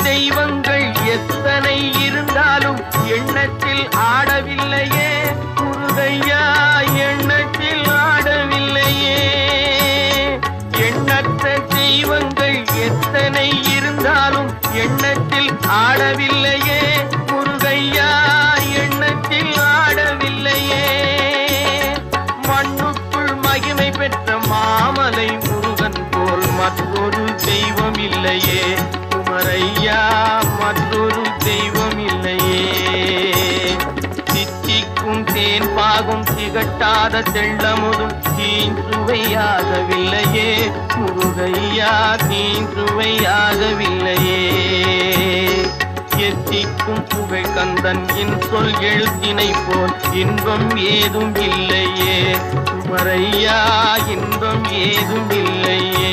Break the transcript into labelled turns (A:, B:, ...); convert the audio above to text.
A: தெய்வங்கள் எத்தனை இருந்தாலும் எண்ணத்தில் ஆடவில்லையே முருகையா, எண்ணத்தில் ஆடவில்லையே. எண்ணற்ற தெய்வங்கள் எத்தனை இருந்தாலும் எண்ணத்தில் ஆடவில்லையே முருகையா, எண்ணத்தில் ஆடவில்லையே. மண்ணுக்குள் மகிமை பெற்ற மாமலை முருகன் போல் மற்றொரு தெய்வம் இல்லையே குமரையா, மற்றொரு தெய்வம் இல்லையே. தித்திக்கும் தேன் பாகும் திகட்டாத தெள்ளமுதும் தீஞ்சுவையாகவில்லையே முருகையா, தீஞ்சுவையாகவில்லையே. எத்திக்கும் புகழ் கந்தன் என் சொல் எழுத்தினை போல் இன்பம் ஏதும் இல்லையே குமரையா, இன்பம் ஏதும் இல்லையே.